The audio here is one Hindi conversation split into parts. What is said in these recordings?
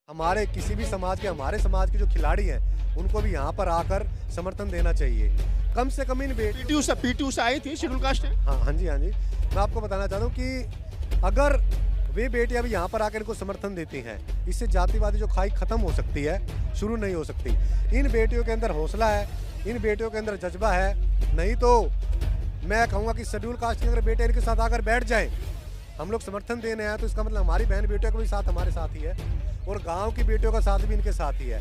हमारे किसी भी समाज के हमारे समाज के जो खिलाड़ी हैं उनको भी यहाँ पर आकर समर्थन देना चाहिए। कम से कम इन पीटी उषा आई थी शेड्यूल कास्ट है। हाँ जी हाँ जी, मैं आपको बताना चाहता हूँ कि अगर वे बेटियां भी यहाँ पर आकर इनको समर्थन देती हैं, इससे जातिवादी जो खाई खत्म हो सकती है, शुरू नहीं हो सकती। इन बेटियों के अंदर हौसला है, इन बेटियों के अंदर जज्बा है। नहीं तो मैं कहूँगा कि शेड्यूल कास्ट के अगर बेटे इनके साथ आकर बैठ जाएं, हम लोग समर्थन देने हैं तो इसका मतलब हमारी बहन बेटियों का भी साथ हमारे साथ ही है और गांव की बेटियों का साथ भी इनके साथ ही है।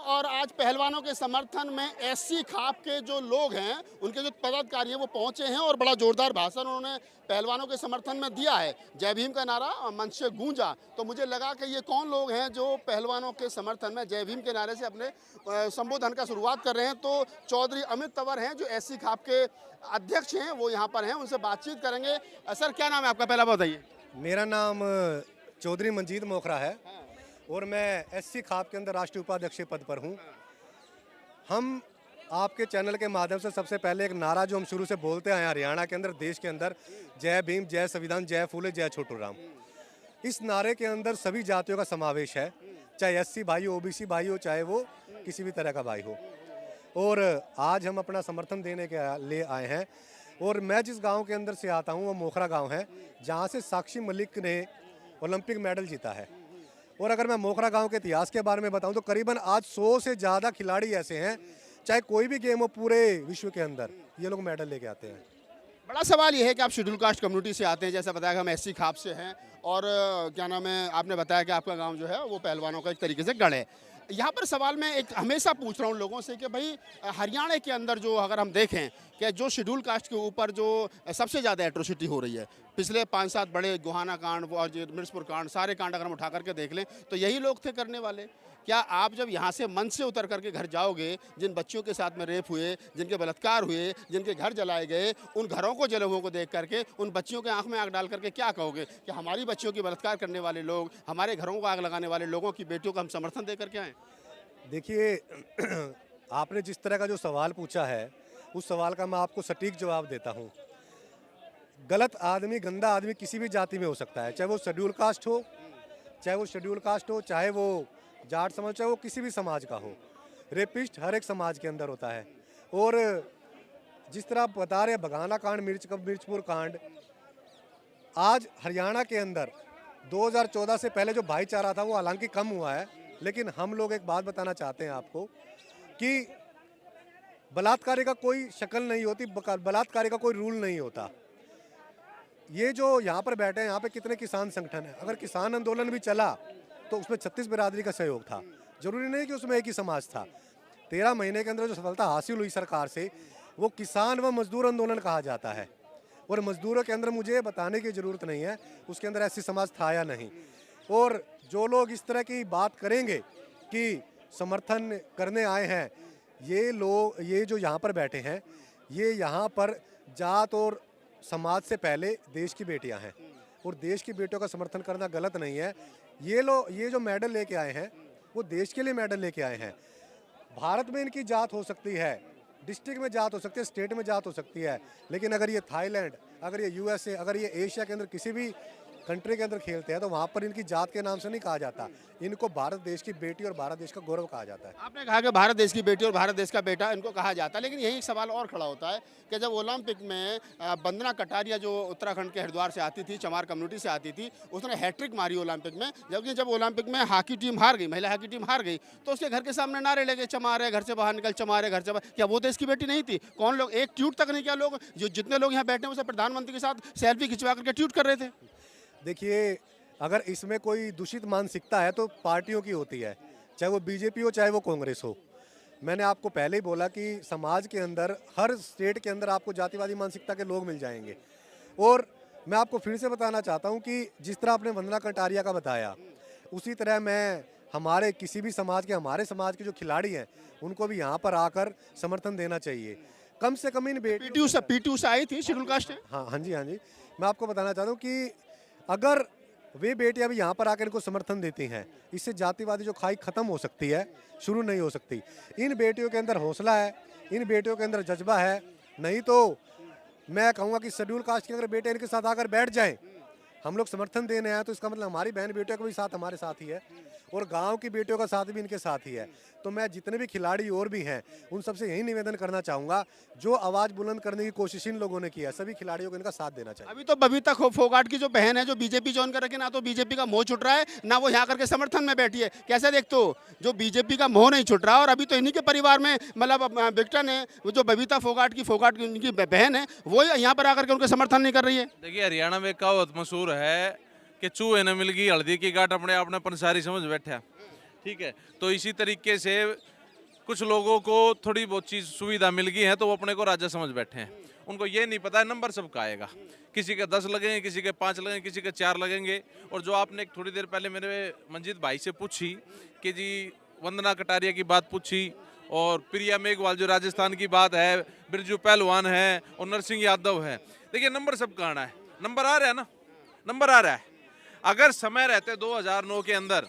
और आज पहलवानों के समर्थन में एससी खाप के जो लोग हैं, उनके जो पदाधिकारी हैं वो पहुंचे हैं और बड़ा जोरदार भाषण उन्होंने पहलवानों के समर्थन में दिया है। जय भीम का नारा मंच से गूंजा, तो मुझे लगा कि ये कौन लोग हैं जो पहलवानों के समर्थन में जय भीम के नारे से अपने संबोधन का शुरुआत कर रहे हैं। तो चौधरी अमित तंवर हैं जो एससी खाप के अध्यक्ष हैं, वो यहाँ पर हैं, उनसे बातचीत करेंगे। सर, क्या नाम है आपका, पहला बताइए। मेरा नाम चौधरी मंजीत मोखरा है और मैं एससी खाप के अंदर राष्ट्रीय उपाध्यक्ष पद पर हूं। हम आपके चैनल के माध्यम से सबसे पहले एक नारा जो हम शुरू से बोलते आए हैं हरियाणा के अंदर, देश के अंदर, जय भीम, जय संविधान, जय फूले, जय छोटू राम। इस नारे के अंदर सभी जातियों का समावेश है, चाहे एससी भाई हो, ओबीसी भाई हो, चाहे वो किसी भी तरह का भाई हो। और आज हम अपना समर्थन देने के लिए आए हैं। और मैं जिस गाँव के अंदर से आता हूँ वो मोखरा गाँव है, जहाँ से साक्षी मलिक ने ओलंपिक मेडल जीता है। और अगर मैं मोखरा गांव के इतिहास के बारे में बताऊं तो करीबन आज 100 से ज़्यादा खिलाड़ी ऐसे हैं, चाहे कोई भी गेम हो पूरे विश्व के अंदर, ये लोग मेडल लेके आते हैं। बड़ा सवाल ये है कि आप शेड्यूल कास्ट कम्युनिटी से आते हैं, जैसा बताया कि हम एससी खाप से हैं, और क्या नाम है, आपने बताया कि आपका गांव जो है वो पहलवानों का एक तरीके से गढ़ है। यहाँ पर सवाल मैं एक हमेशा पूछ रहा हूँ लोगों से कि भाई हरियाणा के अंदर जो अगर हम देखें कि जो शेड्यूल कास्ट के ऊपर जो सबसे ज़्यादा एट्रोसिटी हो रही है, पिछले 5-7 बड़े गोहाना कांड और मिर्चपुर कांड, सारे कांड अगर हम उठा करके देख लें तो यही लोग थे करने वाले। क्या आप जब यहाँ से मंच से उतर करके घर जाओगे, जिन बच्चियों के साथ में रेप हुए, जिनके बलात्कार हुए, जिनके घर जलाए गए, उन घरों को जले हुओं को देख करके उन बच्चियों के आंख में आग डाल करके क्या कहोगे कि हमारी बच्चियों की बलात्कार करने वाले लोग, हमारे घरों को आग लगाने वाले लोगों की बेटियों का हम समर्थन दे करके आए? देखिए, आपने जिस तरह का जो सवाल पूछा है उस सवाल का मैं आपको सटीक जवाब देता हूँ। गलत आदमी, गंदा आदमी किसी भी जाति में हो सकता है, चाहे वो शेड्यूल कास्ट हो, चाहे वो जाट समाज, चाहे वो किसी भी समाज का हो। रेपिस्ट हर एक समाज के अंदर होता है। और जिस तरह आप बता रहे हैं बगाना कांड, मिर्चपुर कांड, आज हरियाणा के अंदर 2014 से पहले जो भाईचारा था वो हालांकि कम हुआ है, लेकिन हम लोग एक बात बताना चाहते हैं आपको कि बलात्कारी का कोई शक्ल नहीं होती, बलात्कारी का कोई रूल नहीं होता। ये जो यहाँ पर बैठे हैं, यहाँ पे कितने किसान संगठन हैं, अगर किसान आंदोलन भी चला तो उसमें 36 बिरादरी का सहयोग था, जरूरी नहीं कि उसमें एक ही समाज था। 13 महीने के अंदर जो सफलता हासिल हुई सरकार से, वो किसान व मजदूर आंदोलन कहा जाता है। और मजदूरों के अंदर मुझे बताने की ज़रूरत नहीं है उसके अंदर ऐसी समाज था या नहीं। और जो लोग इस तरह की बात करेंगे कि समर्थन करने आए हैं, ये लोग, ये जो यहाँ पर बैठे हैं, ये यहाँ पर जात और समाज से पहले देश की बेटियाँ हैं और देश की बेटियों का समर्थन करना गलत नहीं है। ये जो मेडल लेके आए हैं वो देश के लिए मेडल लेके आए हैं। भारत में इनकी जात हो सकती है, डिस्ट्रिक्ट में जात हो सकती है, स्टेट में जात हो सकती है, लेकिन अगर ये थाईलैंड, अगर ये यूएसए, अगर ये एशिया के अंदर किसी भी कंट्री के अंदर खेलते हैं तो वहाँ पर इनकी जात के नाम से नहीं कहा जाता, इनको भारत देश की बेटी और भारत देश का गौरव कहा जाता है। आपने कहा कि भारत देश की बेटी और भारत देश का बेटा इनको कहा जाता है, लेकिन यही एक सवाल और खड़ा होता है कि जब ओलंपिक में वंदना कटारिया जो उत्तराखंड के हरिद्वार से आती थी, चमार कम्युनिटी से आती थी, उसने हैट्रिक मारी ओलंपिक में, जबकि जब ओलंपिक में हॉकी टीम हार गई, महिला हॉकी टीम हार गई, तो उसके घर के सामने नारे लगे, चमार है घर से बाहर निकल, चमार है घर से बाहर। क्या वो देश की बेटी नहीं थी? कौन लोग, एक ट्वीट तक नहीं किया लोग, जो जितने लोग यहाँ बैठे हैं उसे प्रधानमंत्री के साथ सेल्फी खिंचवा करके ट्वीट कर रहे थे। देखिए, अगर इसमें कोई दूषित मानसिकता है तो पार्टियों की होती है, चाहे वो बीजेपी हो, चाहे वो कांग्रेस हो। मैंने आपको पहले ही बोला कि समाज के अंदर, हर स्टेट के अंदर आपको जातिवादी मानसिकता के लोग मिल जाएंगे। और मैं आपको फिर से बताना चाहता हूं कि जिस तरह आपने वंदना कटारिया का बताया, उसी तरह मैं हमारे किसी भी समाज के, हमारे समाज के जो खिलाड़ी हैं उनको भी यहाँ पर आकर समर्थन देना चाहिए। कम से कम इन पीटी उषा आई थी शेड्यूल कास्ट है। हाँ जी हाँ जी, मैं आपको बताना चाहता हूँ कि अगर वे बेटियां भी यहाँ पर आकर इनको समर्थन देती हैं, इससे जातिवादी जो खाई खत्म हो सकती है, शुरू नहीं हो सकती। इन बेटियों के अंदर हौसला है, इन बेटियों के अंदर जज्बा है। नहीं तो मैं कहूँगा कि शेड्यूल कास्ट के अगर बेटे इनके साथ आकर बैठ जाएं, हम लोग समर्थन देने आए तो इसका मतलब हमारी बहन बेटियों का भी साथ हमारे साथ ही है और गांव की बेटियों का साथ भी इनके साथ ही है। तो मैं जितने भी खिलाड़ी और भी हैं उन सबसे यही निवेदन करना चाहूँगा, जो आवाज़ बुलंद करने की कोशिश इन लोगों ने की है, सभी खिलाड़ियों को इनका साथ देना चाहिए। अभी तो बबीता फोगाट की जो बहन है जो बीजेपी ज्वाइन कर रखी है, ना तो बीजेपी का मोह छुट रहा है ना वो यहाँ करके समर्थन में बैठी है। कैसे देखते हो, जो बीजेपी का मोह नहीं छुट रहा और अभी तो इन्हीं के परिवार में मतलब विक्टन है, वो जो बबीता फोगाट की उनकी बहन है वो यहाँ पर आकर के उनका समर्थन नहीं कर रही है। देखिए हरियाणा में कहावत मशहूर है कि चूहे ने मिल गई हल्दी की गांठ अपने आप ने पंसारी समझ बैठा। ठीक है, तो इसी तरीके से कुछ लोगों को थोड़ी बहुत चीज़ सुविधा मिल गई है तो वो अपने को राजा समझ बैठे हैं। उनको ये नहीं पता है नंबर सबका आएगा, किसी के 10 लगेंगे, किसी के 5 लगेंगे, किसी के 4 लगेंगे। और जो आपने थोड़ी देर पहले मेरे मंजीत भाई से पूछी कि जी वंदना कटारिया की बात पूछी और प्रिया मेघवाल जो राजस्थान की बात है, बिरजू पहलवान है और नरसिंह यादव है। देखिए नंबर सबका आना है, नंबर आ रहा है ना, नंबर आ रहा है। अगर समय रहते 2009 के अंदर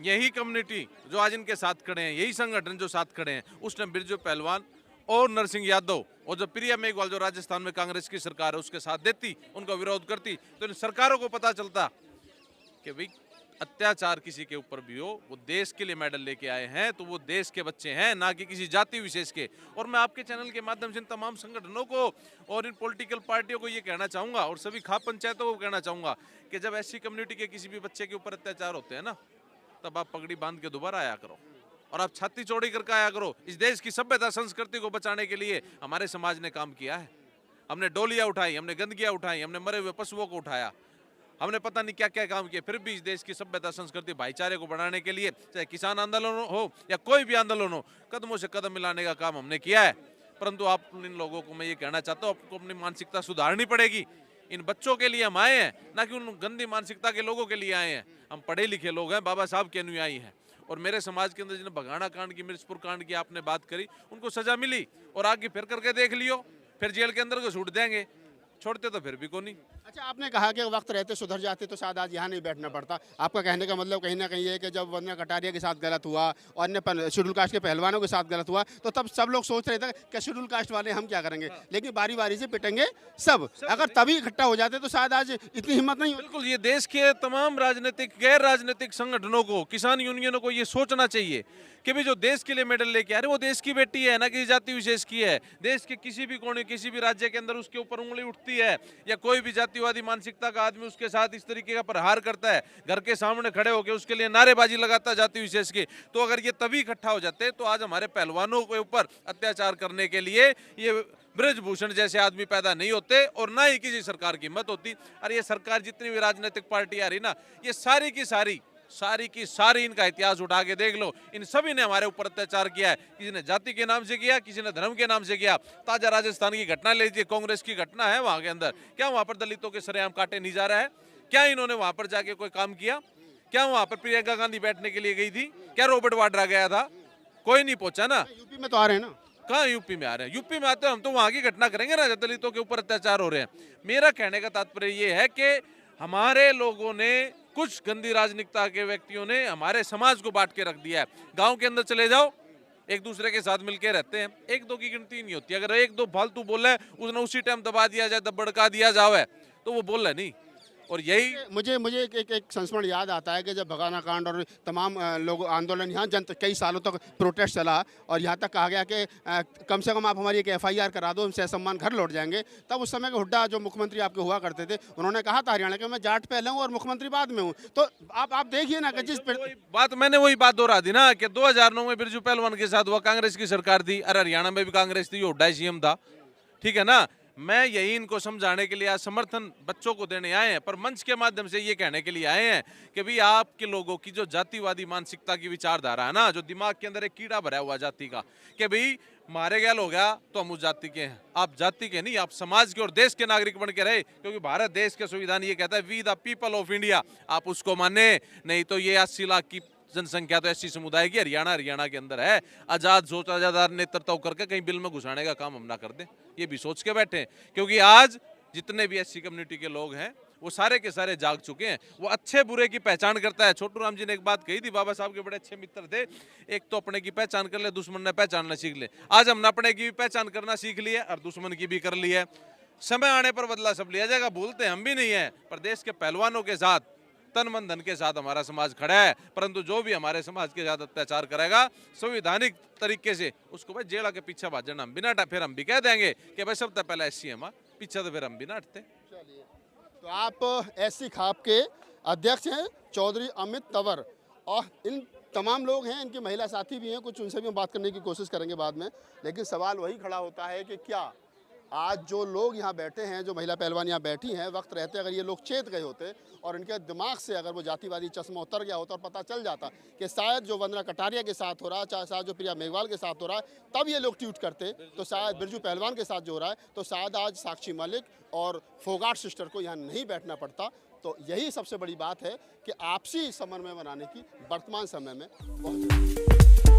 यही कम्युनिटी जो आज इनके साथ खड़े हैं, यही संगठन जो साथ खड़े हैं, उस टाइम बिरजू पहलवान और नरसिंह यादव और जो प्रिया मेघवाल जो राजस्थान में कांग्रेस की सरकार है उसके साथ देती, उनका विरोध करती, तो इन सरकारों को पता चलता कि भाई अत्याचार किसी के ऊपर भी हो, वो देश के लिए मेडल लेके आए हैं तो वो देश के बच्चे हैं, ना कि किसी जाति विशेष के। और मैं आपके चैनल के माध्यम से इन तमाम संगठनों को और इन पॉलिटिकल पार्टियों को ये कहना चाहूँगा और सभी खाप पंचायतों को कहना चाहूँगा कि जब ऐसी कम्युनिटी के किसी भी बच्चे के ऊपर अत्याचार होते हैं ना, तब आप पगड़ी बांध के दोबारा आया करो और आप छाती चौड़ी करके आया करो। इस देश की सभ्यता संस्कृति को बचाने के लिए हमारे समाज ने काम किया है। हमने डोलियाँ उठाई, हमने गंदगियाँ उठाई, हमने मरे हुए पशुओं को उठाया, हमने पता नहीं क्या क्या काम किए, फिर भी इस देश की सभ्यता संस्कृति भाईचारे को बढ़ाने के लिए चाहे किसान आंदोलन हो या कोई भी आंदोलन हो, कदमों से कदम मिलाने का काम हमने किया है। परंतु आप इन लोगों को मैं ये कहना चाहता हूँ, आपको अपनी मानसिकता सुधारनी पड़ेगी। इन बच्चों के लिए हम आए हैं, ना कि उन गंदी मानसिकता के लोगों के लिए आए हैं। हम पढ़े लिखे लोग हैं, बाबा साहब के अनुयायी हैं। और मेरे समाज के अंदर जिन्हें बघाना कांड की, मिर्चपुर कांड की आपने बात करी, उनको सजा मिली और आगे फिर करके देख लियो, फिर जेल के अंदर को छूट देंगे, छोड़ते तो फिर भी को नहीं। अच्छा, आपने कहा कि वक्त रहते सुधर जाते तो शायद आज यहाँ नहीं बैठना पड़ता। आपका कहने का मतलब कहीं ना कहीं है कि जब वंदना कटारिया के साथ गलत हुआ और अन्य शेड्यूल कास्ट के पहलवानों के साथ गलत हुआ तो तब सब लोग सोच रहे थे कि शेड्यूल कास्ट वाले हम क्या करेंगे, लेकिन बारी बारी से पिटेंगे सब। अगर तभी इकट्ठा हो जाते तो शायद आज इतनी हिम्मत नहीं होती। बिल्कुल, ये देश के तमाम राजनीतिक गैर राजनीतिक संगठनों को, किसान यूनियनों को ये सोचना चाहिए कि भी जो देश के लिए मेडल लेके आ रहे वो देश की बेटी है, ना किसी जाति विशेष की है। देश के किसी भी कोने, किसी भी राज्य के अंदर उसके ऊपर उंगली उठती है या कोई भी जातिवादी मानसिकता का आदमी उसके साथ इस तरीके का प्रहार करता है, घर के सामने खड़े होकर उसके लिए नारेबाजी लगाता है जाति विशेष की, तो अगर ये तभी इकट्ठा हो जाते तो आज हमारे पहलवानों के ऊपर अत्याचार करने के लिए ये ब्रजभूषण जैसे आदमी पैदा नहीं होते और ना ही किसी सरकार की हिम्मत होती। अरे ये सरकार जितनी भी राजनीतिक पार्टी आ रही ना, ये सारी की सारी इनका इतिहास उठा के देख लो, इन सभी ने हमारे ऊपर अत्याचार किया है। किसी ने जाति के नाम से किया, किसी ने धर्म के नाम से किया। ताजा राजस्थान की घटना ले लीजिए, कांग्रेस की घटना है वहां के अंदर, क्या वहां पर दलितों के सरेआम काटे नहीं जा रहा है? क्या इन्होंने वहां पर जाके कोई काम किया? क्या वहां पर प्रियंका गांधी बैठने के लिए गई थी? क्या रॉबर्ट वाड्रा गया था? कोई नहीं पहुंचा ना। यूपी में तो आ रहे हैं ना। कहाँ यूपी में आ रहे हैं? यूपी में आते हैं हम तो वहां की घटना करेंगे ना, दलितों के ऊपर अत्याचार हो रहे हैं। मेरा कहने का तात्पर्य ये है कि हमारे लोगों ने, कुछ गंदी राजनीतिकता के व्यक्तियों ने हमारे समाज को बांट के रख दिया है। गांव के अंदर चले जाओ, एक दूसरे के साथ मिलके रहते हैं, एक दो की गिनती नहीं होती। अगर एक दो फालतू बोल है उसने उसी टाइम दबा दिया जाए, दबड़का दिया जाए, तो वो बोल रहा नहीं। और यही मुझे एक संस्मरण याद आता है कि जब भगाना कांड और तमाम लोग आंदोलन यहाँ कई सालों तक प्रोटेस्ट चला और यहाँ तक कहा गया कि कम से कम आप हमारी एक FIR करा दो, हम सहसम्मान घर लौट जाएंगे। तब उस समय के हुड्डा जो मुख्यमंत्री आपके हुआ करते थे, उन्होंने कहा था हरियाणा के मैं जाट पहले हूँ और मुख्यमंत्री बाद में हूँ। तो आप देखिए ना कि जिस मैंने वही बात दोहरा दी ना कि 2009 में बिरजू पहलवान के साथ हुआ, कांग्रेस की सरकार थी। अरे हरियाणा में भी कांग्रेस थी, हुड्डा CM था, ठीक है ना। मैं यही इनको समझाने के लिए आज समर्थन बच्चों को देने आए हैं, पर मंच के माध्यम से ये कहने के लिए आए हैं कि भाई आपके लोगों की जो जातिवादी मानसिकता की विचारधारा है ना, जो दिमाग के अंदर एक कीड़ा भरा हुआ जाति का, कि भाई मारे गया हो गया तो हम उस जाति के हैं। आप जाति के नहीं, आप समाज के और देश के नागरिक बन के रहे, क्योंकि भारत देश के संविधान ये कहता है we the people of India. आप उसको माने, नहीं तो ये 80 लाख की जनसंख्या तो ऐसी समुदाय की हरियाणा के अंदर है। आजाद सोच आजादार नेतृत्व करके कहीं बिल में घुसाने का काम हम ना कर दें, ये भी सोच के बैठे हैं। क्योंकि आज जितने भी SC कम्युनिटी के लोग हैं वो सारे के सारे जाग चुके हैं। वो अच्छे बुरे की पहचान करता है। छोटू राम जी ने एक बात कही थी, बाबा साहब के बड़े अच्छे मित्र थे, एक तो अपने की पहचान कर ले, दुश्मन ने पहचानना सीख ले। आज हमने अपने की भी पहचान करना सीख ली है और दुश्मन की भी कर ली है। समय आने पर बदला सब लिया जाएगा, भूलते हम भी नहीं है। पर देश के पहलवानों के साथ, तन मन धन के साथ हमारा समाज खड़ा है। परंतु जो भी हमारे समाज के साथ अत्याचार करेगा संवैधानिक तरीके से उसको भाई जेल के पीछे भाजन हम बिना, फिर हम भी कह देंगे कि भाई सबसे पहले एससी है, पीछे तो फिर हम भी ना हटते। तो आप एससी खाप के अध्यक्ष हैं चौधरी अमित तंवर, और इन तमाम लोग हैं, इनके महिला साथी भी हैं, कुछ उनसे भी हम बात करने की कोशिश करेंगे बाद में। लेकिन सवाल वही खड़ा होता है कि क्या आज जो लोग यहाँ बैठे हैं, जो महिला पहलवान यहाँ बैठी हैं, वक्त रहते अगर ये लोग चेत गए होते और इनके दिमाग से अगर वो जातिवादी चश्मा उतर गया होता और पता चल जाता कि शायद जो वंदना कटारिया के साथ हो रहा है, चाहे शायद जो प्रिया मेघवाल के साथ हो रहा है, तब ये लोग ट्वीट करते, तो शायद बिरजू पहलवान के साथ जो हो रहा है, तो शायद आज साक्षी मलिक और फोगाट सिस्टर को यहाँ नहीं बैठना पड़ता। तो यही सबसे बड़ी बात है कि आपसी समन्वय बनाने की वर्तमान समय में बहुत